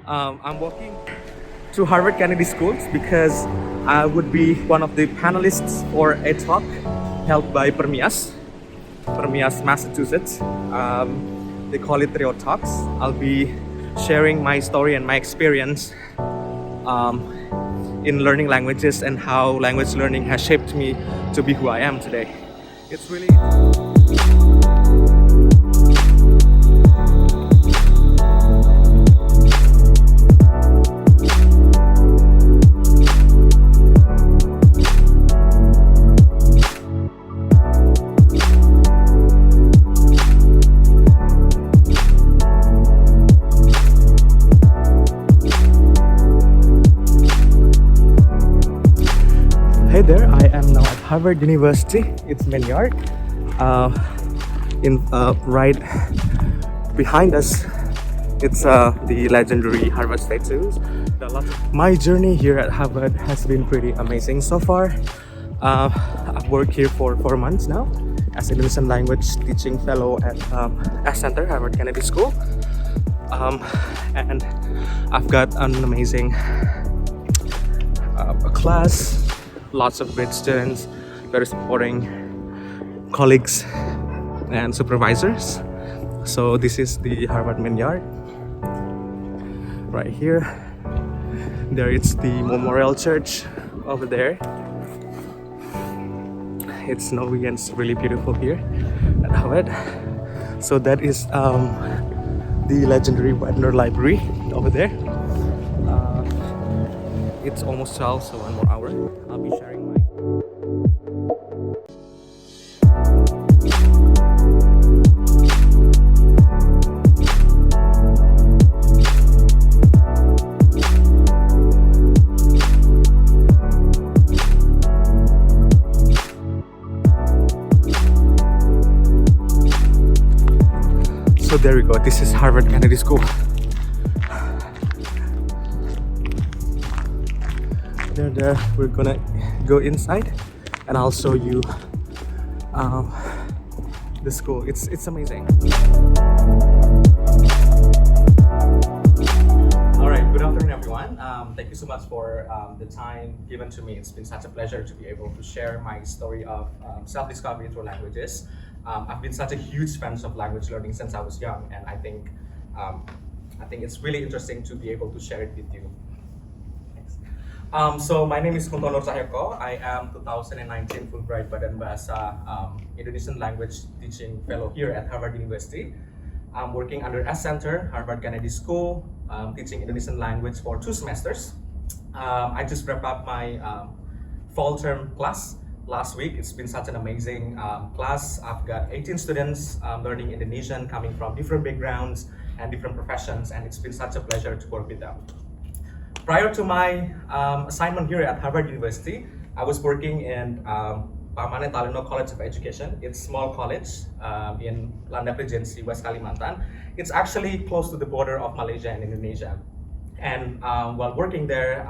I'm walking to Harvard Kennedy Schools because I would be one of the panelists for a talk held by Permias Massachusetts. They call it Trio Talks. I'll be sharing my story and my experience in learning languages and how language learning has shaped me to be who I am today. It's really... Hey there, I am now at Harvard University. It's main yard. Right behind us, it's the legendary Harvard statues. My journey here at Harvard has been pretty amazing so far. I've worked here for 4 months now as Indonesian language teaching fellow at S Center, Harvard Kennedy School. And I've got an amazing class. Lots of great students, very supporting colleagues and supervisors. So this is the Harvard main yard. Right here, there is the Memorial Church over there. It's snowy and it's really beautiful here at Harvard. So that is the legendary Wagner Library over there. It's almost 12, so 1 more hour. I'll be sharing my... So there we go. This is Harvard Kennedy School. There, we're gonna go inside and I'll show you the school. It's amazing. All right, good afternoon everyone. Thank you so much for the time given to me. It's been such a pleasure to be able to share my story of self-discovery through languages. I've been such a huge fan of language learning since I was young, and I think it's really interesting to be able to share it with you. So my name is Kunto Nur Cahyoko. I am 2019 Fulbright Badan Bahasa Indonesian Language Teaching Fellow here at Harvard University. I'm working under S Center, Harvard Kennedy School, teaching Indonesian language for 2 semesters. I just wrapped up my fall term class last week. It's been such an amazing class. I've got 18 students learning Indonesian, coming from different backgrounds and different professions, and it's been such a pleasure to work with them. Prior to my assignment here at Harvard University, I was working in Pamane Talino College of Education. It's a small college in Landak Regency, West Kalimantan. It's actually close to the border of Malaysia and Indonesia. And while working there,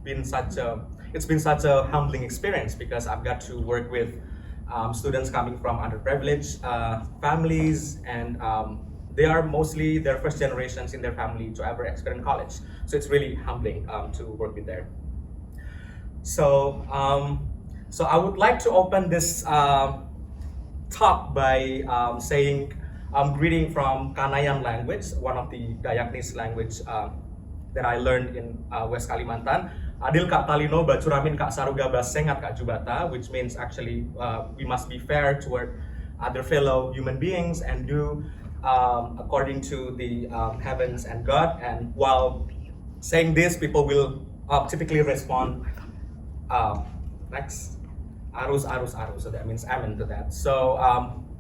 it's been such a humbling experience because I've got to work with students coming from underprivileged families, and they are mostly their first generations in their family to ever experience college. So it's really humbling to work with there. So I would like to open this talk by saying greeting from Kanayan language, one of the Dayaknis language that I learned in West Kalimantan. Adil Kak Talino Bacuramin Kak Saruga Basengat Kak Jubata, which means actually we must be fair toward other fellow human beings and do according to the heavens and God. And while saying this, people will typically respond next arus. So that means amen to that. So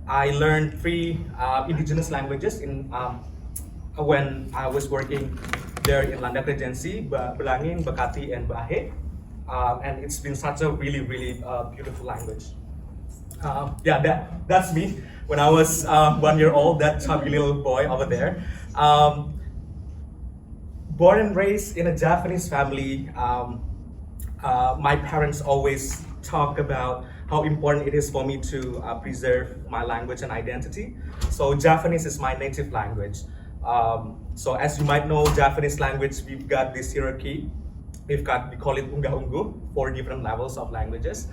I learned 3 indigenous languages in when I was working there in Landak Regency, Belangin, Bekati, and Bahe. And it's been such a really beautiful language. Yeah, that's me when I was 1 year old, that chubby little boy over there. Born and raised in a Japanese family, my parents always talk about how important it is for me to preserve my language and identity. So Japanese is my native language. So as you might know, Japanese language, we've got this hierarchy. We call it unggah-ungguh, 4 different levels of languages,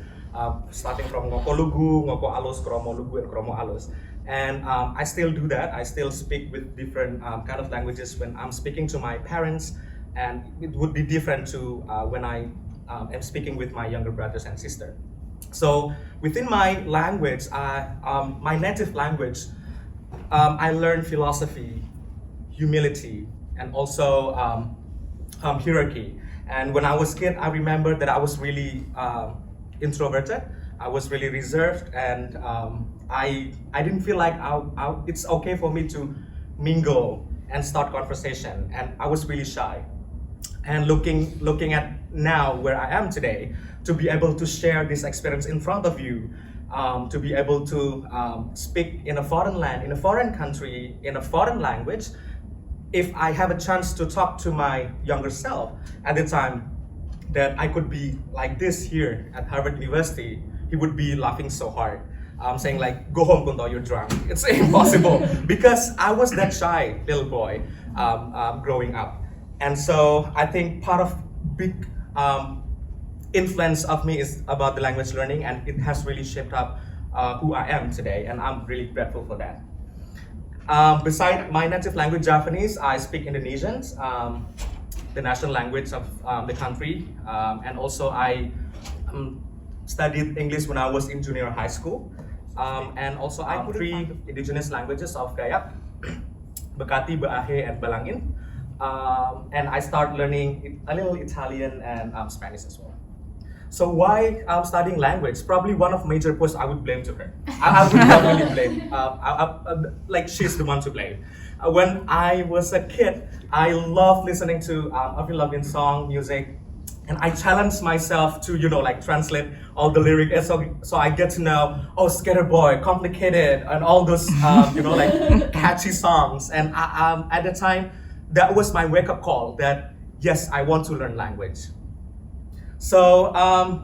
starting from ngoko lugu, ngoko alus, kromo lugu, and kromo alus. And I still do that. I still speak with different kind of languages when I'm speaking to my parents, and it would be different to when I am speaking with my younger brothers and sisters. So within my language, my native language, I learned philosophy, humility, and also hierarchy. And when I was a kid, I remember that I was really introverted. I was really reserved, and I didn't feel like it's okay for me to mingle and start conversation, and I was really shy. And looking at now where I am today, to be able to share this experience in front of you, to be able to speak in a foreign land, in a foreign country, in a foreign language, if I have a chance to talk to my younger self at the time that I could be like this here at Harvard University, he would be laughing so hard, saying like, "Go home, Kunto, you're drunk." It's impossible because I was that shy little boy growing up. And so I think part of big influence of me is about the language learning, and it has really shaped up who I am today, and I'm really grateful for that. Besides my native language, Japanese, I speak Indonesian, the national language of the country, and also I studied English when I was in junior high school, and also I 3 indigenous languages of Dayak, Bekati, Baahe, and Balangin, and I started learning a little Italian and Spanish as well. So why studying language? Probably one of major points I would blame to her. I would definitely blame. Like she's the one to blame. When I was a kid, I loved listening to Avril Lavigne song, music, and I challenged myself to like translate all the lyrics. So I get to know, oh, Skater Boy, Complicated, and all those like catchy songs. And at the time, that was my wake-up call that yes, I want to learn language. So,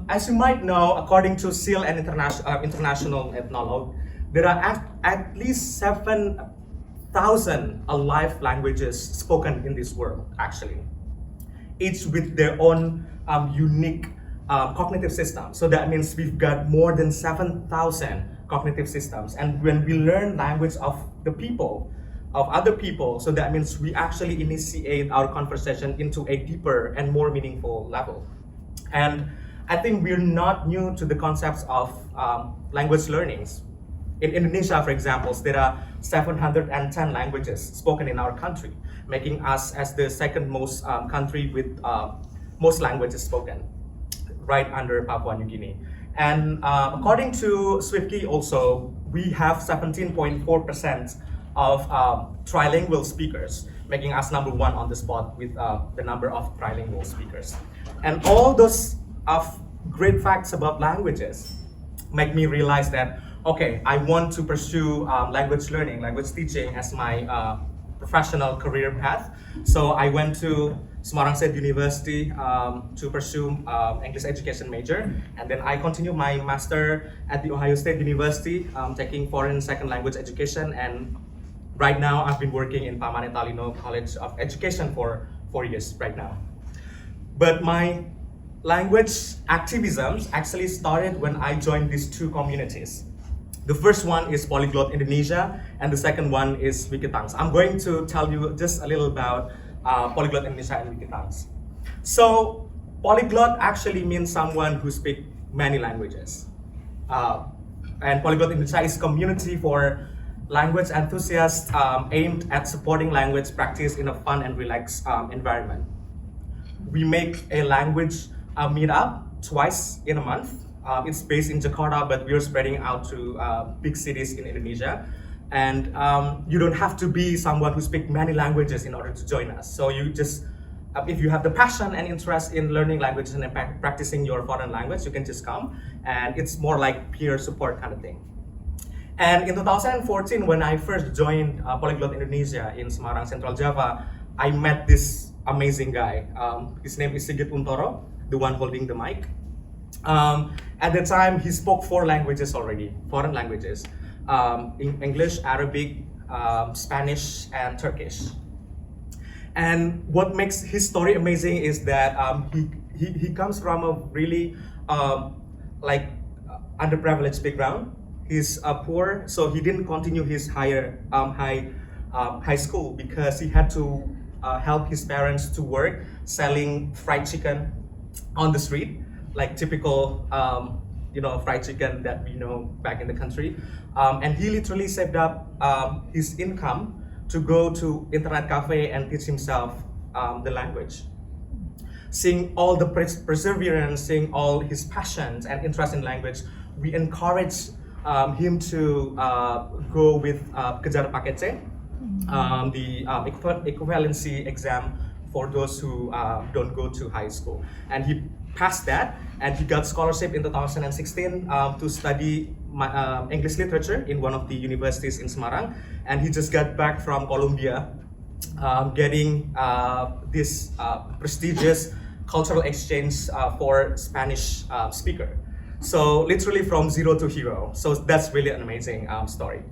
as you might know, according to SEAL and international ethnologue, there are at least 7,000 alive languages spoken in this world, actually, each with their own unique cognitive system. So that means we've got more than 7,000 cognitive systems. And when we learn language of the people, of other people, so that means we actually initiate our conversation into a deeper and more meaningful level. And I think we're not new to the concepts of language learnings. In Indonesia, for example, there are 710 languages spoken in our country, making us as the second most country with most languages spoken, right under Papua New Guinea. And according to Swiftkey also, we have 17.4% of trilingual speakers, making us number 1 on the spot with the number of trilingual speakers. And all those great facts about languages make me realize that, okay, I want to pursue language learning, language teaching as my professional career path. So I went to Semarang State University to pursue English education major, and then I continued my master at the Ohio State University, taking foreign second language education, and right now I've been working in Pamane Talino College of Education for 4 years right now. But my language activism actually started when I joined these 2 communities. The first one is Polyglot Indonesia, and the second one is Wikitongues. I'm going to tell you just a little about Polyglot Indonesia and Wikitongues. So, polyglot actually means someone who speaks many languages. And Polyglot Indonesia is a community for language enthusiasts aimed at supporting language practice in a fun and relaxed environment. We make a language meetup twice in a month. It's based in Jakarta, but we're spreading out to big cities in Indonesia. And you don't have to be someone who speaks many languages in order to join us. So you just, if you have the passion and interest in learning languages and practicing your foreign language, you can just come. And it's more like peer support kind of thing. And in 2014, when I first joined Polyglot Indonesia in Semarang, Central Java, I met this amazing guy. His name is Sigit Untoro, the one holding the mic. At the time, he spoke 4 languages already, foreign languages. English, Arabic, Spanish, and Turkish. And what makes his story amazing is that he comes from a really like underprivileged background. He's poor, so he didn't continue his high school because he had to help his parents to work selling fried chicken on the street, like typical fried chicken that we know back in the country. And he literally saved up his income to go to internet cafe and teach himself the language. Seeing all the perseverance, seeing all his passions and interest in language, we encourage him to go with Kejar Paket C, the equivalency exam for those who don't go to high school. And he passed that, and he got scholarship in 2016 to study English literature in one of the universities in Semarang. And he just got back from Colombia, getting this prestigious cultural exchange for Spanish speaker. So literally from zero to hero. So that's really an amazing story.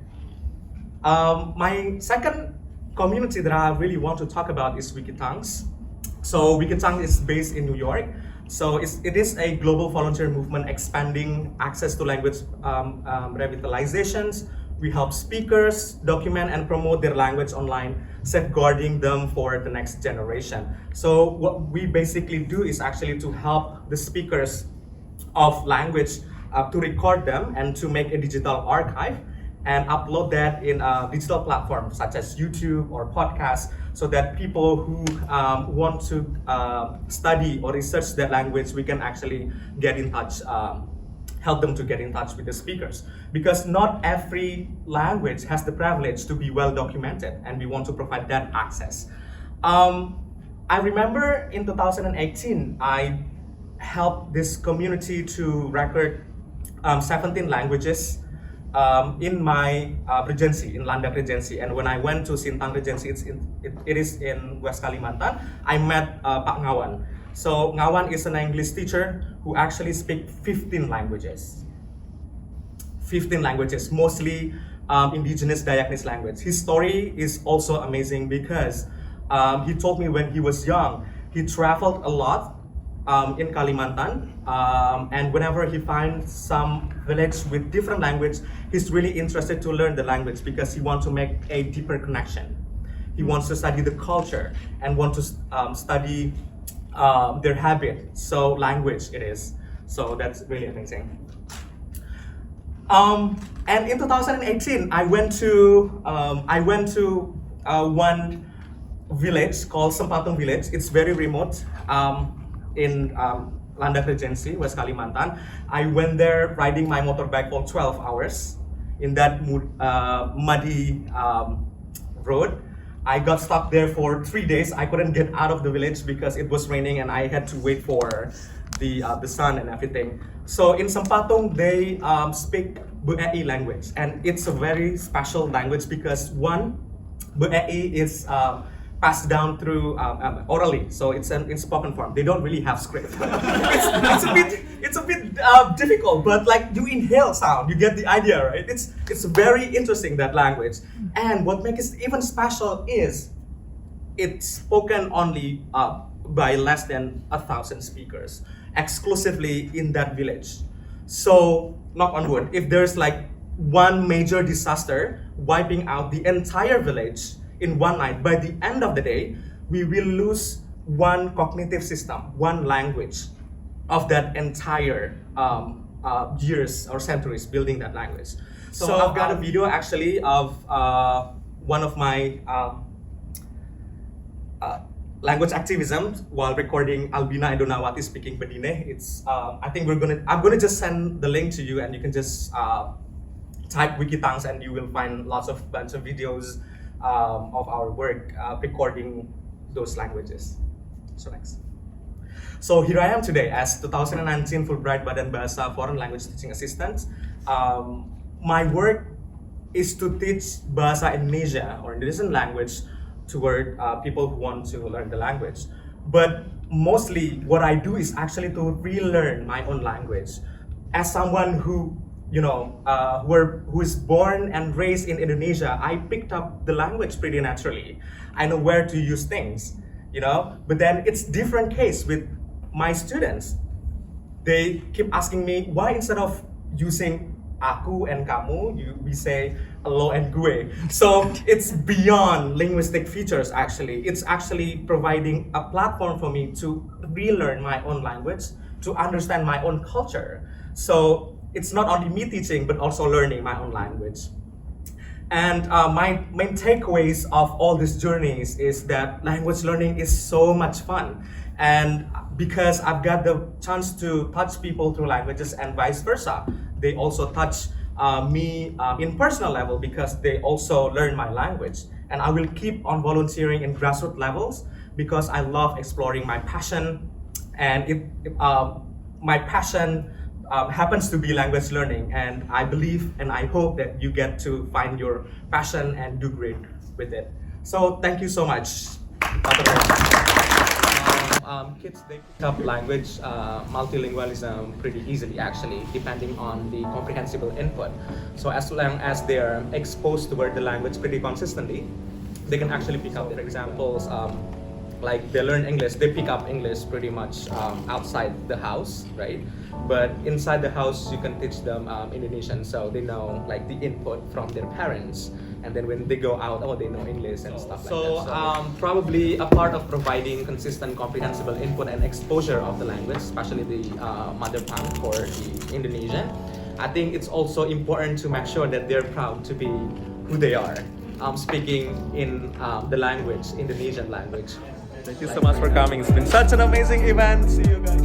My second community that I really want to talk about is Wikitongues. So Wikitongues is based in New York. So it is a global volunteer movement expanding access to language revitalizations. We help speakers document and promote their language online, safeguarding them for the next generation. So what we basically do is actually to help the speakers of language to record them and to make a digital archive and upload that in a digital platform such as YouTube or podcasts, so that people who want to study or research that language, we can actually get in touch, help them to get in touch with the speakers. Because not every language has the privilege to be well documented, and we want to provide that access. I remember in 2018, I helped this community to record 17 languages in my regency, in Landak Regency. And when I went to Sintang Regency, it is in West Kalimantan, I met Pak Ngawan. So Ngawan is an English teacher who actually speaks 15 languages. 15 languages, mostly indigenous Dayaknis language. His story is also amazing because he told me when he was young, he traveled a lot in Kalimantan, and whenever he finds some village with different language, he's really interested to learn the language because he wants to make a deeper connection. He wants to study the culture and want to study their habit. So language it is. So that's really amazing. And in 2018, I went to one village called Sempatung Village. It's very remote. In Landak Regency, West Kalimantan. I went there riding my motorbike for 12 hours in that muddy road. I got stuck there for 3 days. I couldn't get out of the village because it was raining and I had to wait for the sun and everything. So in Sempatung, they speak Be'ei language, and it's a very special language because one, Be'ei is passed down through orally, so it's in spoken form. They don't really have script. it's a bit difficult, but like you inhale sound, you get the idea, right? It's very interesting, that language. And what makes it even special is it's spoken only by less than 1,000 speakers, exclusively in that village. So knock on wood, if there's like one major disaster wiping out the entire village in one night, by the end of the day, we will lose one cognitive system, one language of that entire years or centuries building that language. So I've got a video actually of one of my language activism while recording Albina Edonawati speaking Bedine. It's I think I'm gonna just send the link to you, and you can just type Wikitongues and you will find bunch of videos of our work recording those languages. So next. So here I am today as 2019 Fulbright Badan Bahasa Foreign Language Teaching Assistant. My work is to teach Bahasa Indonesia or Indonesian language toward people who want to learn the language. But mostly what I do is actually to relearn my own language. As someone who who is born and raised in Indonesia, I picked up the language pretty naturally. I know where to use things, But then it's different case with my students. They keep asking me why instead of using aku and kamu, we say lo and gue. So it's beyond linguistic features actually. It's actually providing a platform for me to relearn my own language, to understand my own culture. So it's not only me teaching, but also learning my own language. And my main takeaways of all these journeys is that language learning is so much fun. And because I've got the chance to touch people through languages and vice versa, they also touch me in personal level because they also learn my language. And I will keep on volunteering in grassroots levels because I love exploring my passion. And my passion happens to be language learning, and I believe and I hope that you get to find your passion and do great with it. So thank you so much. Kids, they pick up language multilingualism pretty easily actually, depending on the comprehensible input. So as long as they're exposed toward the language pretty consistently, they can actually pick up. For examples, like they learn English, they pick up English pretty much outside the house, right? But inside the house, you can teach them Indonesian, so they know like the input from their parents. And then when they go out, they know English and stuff like that. So probably a part of providing consistent, comprehensible input and exposure of the language, especially the mother tongue for the Indonesian, I think it's also important to make sure that they're proud to be who they are, speaking in the language, Indonesian language. Thank you so much for coming. It's been such an amazing event. See you guys.